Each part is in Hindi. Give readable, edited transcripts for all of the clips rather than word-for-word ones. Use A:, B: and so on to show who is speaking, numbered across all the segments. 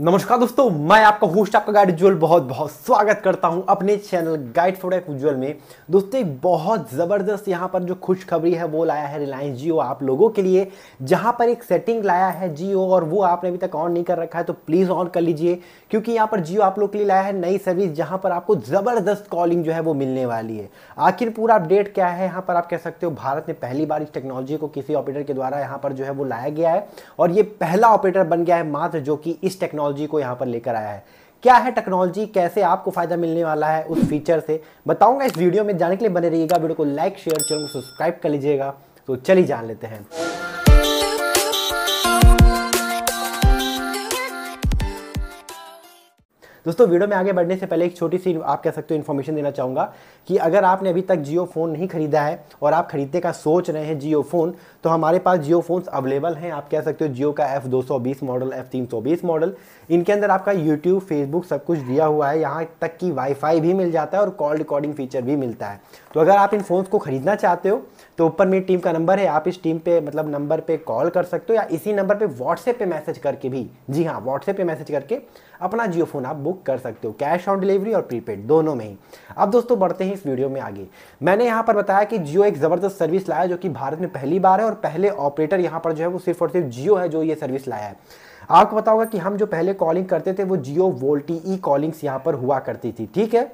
A: नमस्कार दोस्तों, मैं आपका होस्ट आपका गाइड उज्ज्वल बहुत बहुत स्वागत करता हूं अपने चैनल गाइड फॉर उज्ज्वल में। दोस्तों एक बहुत ज़बरदस्त यहां पर जो खुशखबरी है वो लाया है रिलायंस जियो आप लोगों के लिए, जहां पर एक सेटिंग लाया है जियो और वो आपने अभी तक ऑन नहीं कर रखा है तो प्लीज़ ऑन कर लीजिए, क्योंकि यहाँ पर जियो आप लोग के लिए लाया है नई सर्विस जहाँ पर आपको ज़बरदस्त कॉलिंग जो है वो मिलने वाली है। आखिर पूरा अपडेट क्या है यहाँ पर आप कह सकते हो, भारत में पहली बार इस टेक्नोलॉजी को किसी ऑपरेटर के द्वारा यहाँ पर जो है वो लाया गया है और ये पहला ऑपरेटर बन गया है मात्र जो कि इस टेक्नोलॉजी को यहाँ पर लेकर आया है। क्या है टेक्नोलॉजी, कैसे आपको फायदा मिलने वाला है उस फीचर से बताऊंगा इस वीडियो में। जानने के लिए बने रहिएगा, वीडियो को लाइक शेयर चैनल को सब्सक्राइब कर लीजिएगा। तो चलिए जान लेते हैं। दोस्तों वीडियो में आगे बढ़ने से पहले एक छोटी सी आप कह सकते हो इन्फॉर्मेशन देना चाहूँगा कि अगर आपने अभी तक जियो फ़ोन नहीं खरीदा है और आप खरीदने का सोच रहे हैं जियो फ़ोन, तो हमारे पास जियो फ़ोन्स अवेलेबल हैं। आप कह सकते हो जियो का F220 मॉडल, F320 मॉडल, इनके अंदर आपका यूट्यूब, फेसबुक सब कुछ दिया हुआ है। यहाँ तक कि वाईफाई भी मिल जाता है और कॉल रिकॉर्डिंग फीचर भी मिलता है। तो अगर आप इन फ़ोन्स को खरीदना चाहते हो तो ऊपर मेरी टीम का नंबर है, आप इस टीम पे नंबर पे कॉल कर सकते हो या इसी नंबर पे व्हाट्सएप पे मैसेज करके भी, जी हाँ व्हाट्सएप पे मैसेज करके अपना जियो फ़ोन आप बुक कर सकते हो, कैश ऑन डिलीवरी और प्रीपेड दोनों में ही। अब दोस्तों बढ़ते हैं इस वीडियो में आगे। मैंने यहाँ पर बताया कि जियो एक ज़बरदस्त सर्विस लाया जो कि भारत में पहली बार है और पहले ऑपरेटर यहाँ पर जो है वो सिर्फ और सिर्फ जियो है जो ये सर्विस लाया है। आपको पता होगा कि हम जो पहले कॉलिंग करते थे वो जियो वोल्टी ई कॉलिंग्स यहाँ पर हुआ करती थी, ठीक है।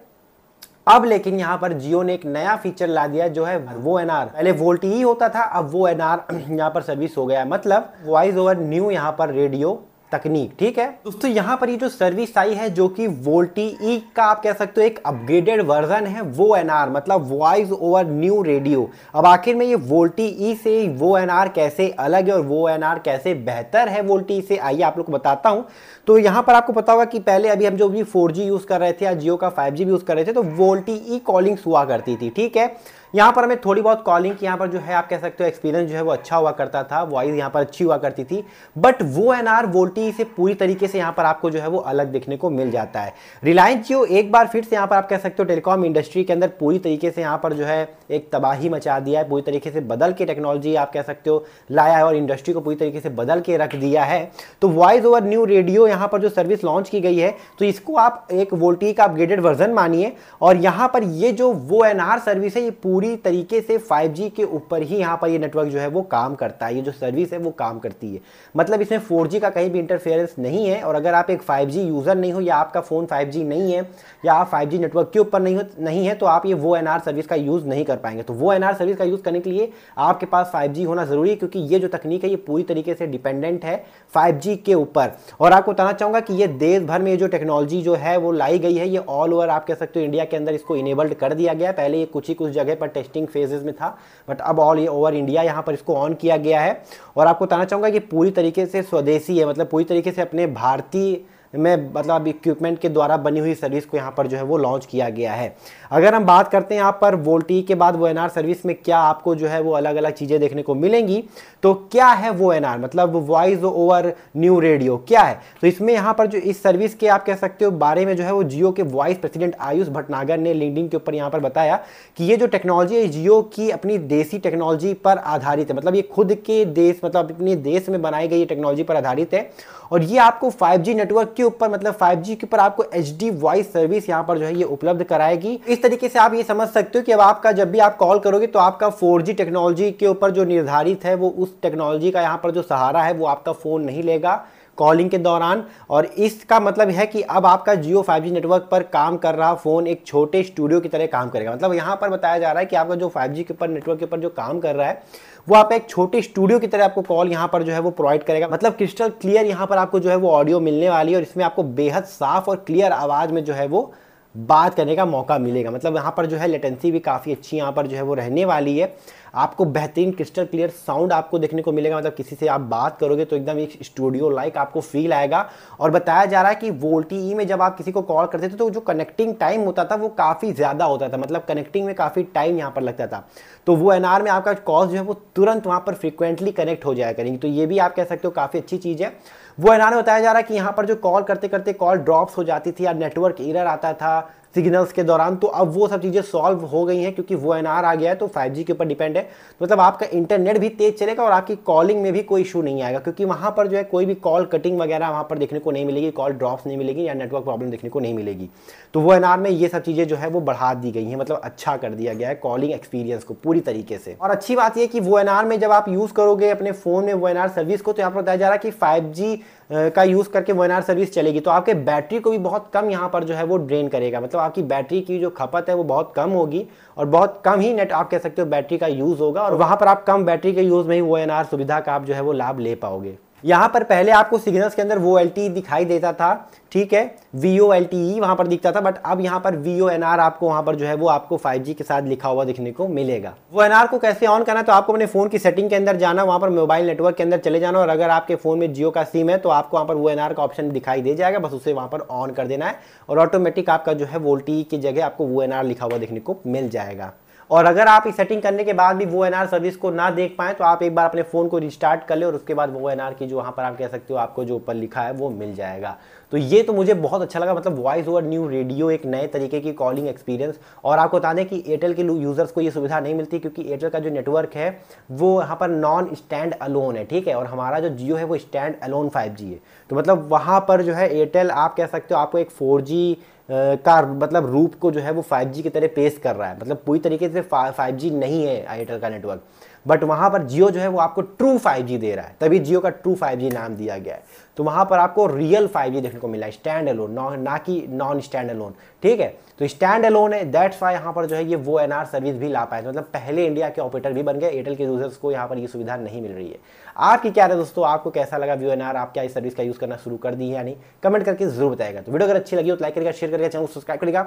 A: अब लेकिन यहाँ पर जियो ने एक नया फीचर ला दिया जो है वो एनआर। पहले वोल्टी ई होता था, अब वो एनआर यहाँ पर सर्विस हो गया है, मतलब वॉइस ओवर न्यू यहाँ पर रेडियो तकनीक, ठीक है दोस्तों। यहाँ पर ये जो सर्विस आई है जो कि वोल्टी ई का आप कह सकते हो एक अपग्रेडेड वर्जन है वो एनआर, मतलब वॉइस ओवर न्यू रेडियो। अब आखिर में ये वोल्टी ई से वो एनआर कैसे अलग है और वो एनआर कैसे बेहतर है वोल्टी ई से, आइए आप लोग को बताता हूँ। तो यहाँ पर आपको पता होगा कि पहले अभी हम जो भी 4G यूज़ कर रहे थे या जियो का 5G भी यूज़ कर रहे थे तो वोल्टी ई कॉलिंग्स हुआ करती थी, ठीक है। यहाँ पर हमें थोड़ी बहुत कॉलिंग की यहाँ पर जो है आप कह सकते हो एक्सपीरियंस जो है वो अच्छा हुआ करता था, वॉइस यहाँ पर अच्छी हुआ करती थी। बट वो एनआर वोल्टी से पूरी तरीके से यहाँ पर आपको जो है वो अलग देखने को मिल जाता है। रिलायंस जियो एक बार फिर से यहाँ पर आप कह सकते हो टेलीकॉम इंडस्ट्री के अंदर पूरी तरीके से यहाँ पर जो है एक तबाही मचा दिया है, पूरी तरीके से बदल के टेक्नोलॉजी आप कह सकते हो लाया है और इंडस्ट्री को पूरी तरीके से बदल के रख दिया है। तो वॉइस ओवर न्यू रेडियो यहाँ पर जो सर्विस लॉन्च की गई है तो इसको आप एक वोल्टी का अपग्रेडेड वर्जन मानिए और यहाँ पर ये जो वो एनआर सर्विस है ये पूरी तरीके से 5G के ऊपर ही यहाँ पर ये नेटवर्क जो है वो काम करता है, ये जो सर्विस है वो काम करती है। मतलब इसमें 4G का कहीं भी इंटरफेरेंस नहीं है और अगर आप एक 5G यूज़र नहीं हो या आपका फ़ोन 5G नहीं है या आप 5G नेटवर्क के ऊपर नहीं है तो आप ये वो एनआर सर्विस का यूज़ नहीं कर पाएंगे। तो वो एनआर सर्विस का यूज़ करने के लिए आपके पास 5G होना ज़रूरी है, क्योंकि ये जो तकनीक है ये पूरी तरीके से डिपेंडेंट है 5G के ऊपर। और आपको बताना चाहूँगा कि ये देश भर में ये जो टेक्नोलॉजी जो है वो लाई गई है, ये ऑल ओवर आप कह सकते हो इंडिया के अंदर इसको इनेबल्ड कर दिया गया है। पहले ये कुछ जगह पर टेस्टिंग फेजेस में था, बट अब ऑल ओवर इंडिया यहाँ पर इसको ऑन किया गया है। और आपको बताना चाहूँगा कि पूरी तरीके से स्वदेशी है, मतलब पूरी तरीके से अपने भारतीय में मतलब इक्विपमेंट के द्वारा बनी हुई सर्विस को यहाँ पर जो है वो लॉन्च किया गया है। अगर हम बात करते हैं यहाँ पर वोल्टी के बाद वो एनआर सर्विस में क्या आपको जो है वो अलग अलग चीज़ें देखने को मिलेंगी, तो क्या है वो एनआर मतलब वॉइस ओवर न्यू रेडियो क्या है। तो इसमें यहाँ पर जो इस सर्विस के आप कह सकते हो बारे में जो है वो जियो के वाइस प्रेसिडेंट आयुष भटनागर ने लिंक्डइन के ऊपर यहाँ पर बताया कि ये जो टेक्नोलॉजी है जियो की अपनी देसी टेक्नोलॉजी पर आधारित है, मतलब ये खुद के देश मतलब अपने देश में बनाई गई टेक्नोलॉजी पर आधारित है और ये आपको 5G नेटवर्क के ऊपर मतलब 5G के ऊपर आपको HD वॉइस सर्विस यहाँ पर जो है ये उपलब्ध कराएगी। इस तरीके से आप ये समझ सकते हो कि अब आपका जब भी आप कॉल करोगे तो आपका 4G टेक्नोलॉजी के ऊपर जो निर्धारित है वो उस टेक्नोलॉजी का यहाँ पर जो सहारा है वो आपका फ़ोन नहीं लेगा कॉलिंग के दौरान। और इसका मतलब है कि अब आपका जियो 5G नेटवर्क पर काम कर रहा फ़ोन एक छोटे स्टूडियो की तरह काम करेगा। मतलब यहाँ पर बताया जा रहा है कि आपका जो 5G के ऊपर नेटवर्क के ऊपर जो काम कर रहा है वो आप एक छोटे स्टूडियो की तरह आपको कॉल यहाँ पर जो है वो प्रोवाइड करेगा। मतलब क्रिस्टल क्लियर यहाँ पर आपको जो है वो ऑडियो मिलने वाली है और इसमें आपको बेहद साफ और क्लियर आवाज़ में जो है वो बात करने का मौका मिलेगा। मतलब यहाँ पर जो है लेटेंसी भी काफ़ी अच्छी यहाँ पर जो है वो रहने वाली है। आपको बेहतरीन क्रिस्टल क्लियर साउंड आपको देखने को मिलेगा, मतलब किसी से आप बात करोगे तो एकदम एक स्टूडियो लाइक आपको फील आएगा। और बताया जा रहा है कि वोल्टी ई में जब आप किसी को कॉल करते थे तो जो कनेक्टिंग टाइम होता था वो काफ़ी ज़्यादा होता था, मतलब कनेक्टिंग में काफ़ी टाइम यहाँ पर लगता था। तो वो एनआर में आपका कॉल जो है वो तुरंत वहाँ पर फ्रिक्वेंटली कनेक्ट हो जाया करेंगी। तो ये भी आप कह सकते हो काफ़ी अच्छी चीज़ है। वो एनआर में बताया जा रहा है कि यहाँ पर जो कॉल करते करते कॉल ड्रॉप्स हो जाती थी या नेटवर्क एरर आता था सिग्नल्स के दौरान। तो अब वो सब चीज़ें सॉल्व हो गई हैं क्योंकि वो एनआर आ गया है, तो 5G के ऊपर डिपेंड है। मतलब आपका इंटरनेट भी तेज चलेगा और आपकी कॉलिंग में भी कोई इशू नहीं आएगा, क्योंकि वहाँ पर जो है कोई भी कॉल कटिंग वगैरह वहाँ पर देखने को नहीं मिलेगी, कॉल ड्रॉप्स नहीं मिलेगी या नेटवर्क प्रॉब्लम देखने को नहीं मिलेगी। तो वो एनआर में ये सब चीज़ें जो है वो बढ़ा दी गई हैं, मतलब अच्छा कर दिया गया है कॉलिंग एक्सपीरियंस को पूरी तरीके से। और अच्छी बात यह कि वो एनआर में जब आप यूज़ करोगे अपने फ़ोन में वो एनआर सर्विस को, तो यहाँ पर बताया जा रहा है कि 5G का यूज़ करके वो एनआर सर्विस चलेगी, तो आपके बैटरी को भी बहुत कम यहाँ पर जो है वो ड्रेन करेगा। मतलब आपकी बैटरी की जो खपत है वो बहुत कम होगी और बहुत कम ही नेट आप कह सकते हो बैटरी का यूज़ होगा, और वहाँ पर आप कम बैटरी के यूज़ में ही वो एनआर सुविधा का आप जो है वो लाभ ले पाओगे। यहाँ पर पहले आपको सिग्नल्स के अंदर वो LTE दिखाई देता था, ठीक है, VoLTE वहाँ पर दिखता था, बट अब यहाँ पर VoNR आपको वहाँ पर जो है वो आपको 5G के साथ लिखा हुआ देखने को मिलेगा। वो NR को कैसे ऑन करना है, तो आपको अपने फ़ोन की सेटिंग के अंदर जाना, वहाँ पर मोबाइल नेटवर्क के अंदर चले जाना, और अगर आपके फ़ोन में जियो का सिम है तो आपको वहाँ पर वो NR का ऑप्शन दिखाई दे जाएगा, बस उसे वहाँ पर ऑन कर देना है और ऑटोमेटिक आपका जो है VoLTE की जगह आपको वो NR लिखा हुआ देखने को मिल जाएगा। और अगर आप इस सेटिंग करने के बाद भी वो एनआर सर्विस को ना देख पाएँ तो आप एक बार अपने फ़ोन को रिस्टार्ट कर ले और उसके बाद वो एनआर की जो वहाँ पर आप कह सकते हो आपको जो ऊपर लिखा है वो मिल जाएगा। तो ये तो मुझे बहुत अच्छा लगा, मतलब वॉइस ओवर न्यू रेडियो, एक नए तरीके की कॉलिंग एक्सपीरियंस। और आपको बता दें कि एयरटेल के यूज़र्स को ये सुविधा नहीं मिलती, क्योंकि एयरटेल का जो नेटवर्क है वो यहाँ पर नॉन स्टैंड अलोन है, ठीक है, और हमारा जो जियो है वो स्टैंड अलोन 5G है। तो मतलब वहाँ पर जो है एयरटेल आप कह सकते हो आपको एक 4G का मतलब रूप को जो है वो 5G की तरह पेश कर रहा है, मतलब पूरी तरीके से 5G नहीं है एयरटेल का नेटवर्क, बट वहाँ पर जियो जो है वो आपको ट्रू 5G दे रहा है, तभी जियो का ट्रू 5G नाम दिया गया है। तो वहाँ पर आपको रियल 5G देखने को मिला है, स्टैंड अलोन, ना कि नॉन स्टैंड अलोन, ठीक है। तो स्टैंड अलोन है, दैट्स वाई यहाँ पर जो है ये वो एनआर सर्विस भी ला पाए, मतलब पहले इंडिया के ऑपरेटर भी बन गए। एयरटेल के यूजर्स को यहाँ पर ये सुविधा नहीं मिल रही है। आपकी क्या है दोस्तों, आपको कैसा लगा वो एनआर, आप क्या इस सर्विस का यूज़ करना शुरू कर दी है या नहीं, कमेंट करके जरूर बताएगा। तो वीडियो अगर अच्छी लगी हो तो लाइक करेगा, शेयर करेगा, चैनल सब्सक्राइब करेगा,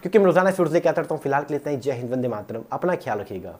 A: क्योंकि मैं रोजाना वीडियो से क्या करता हूँ। फिलहाल के लिए इतना ही। जय हिंद, वंदे मातरम, अपना ख्याल रखिएगा।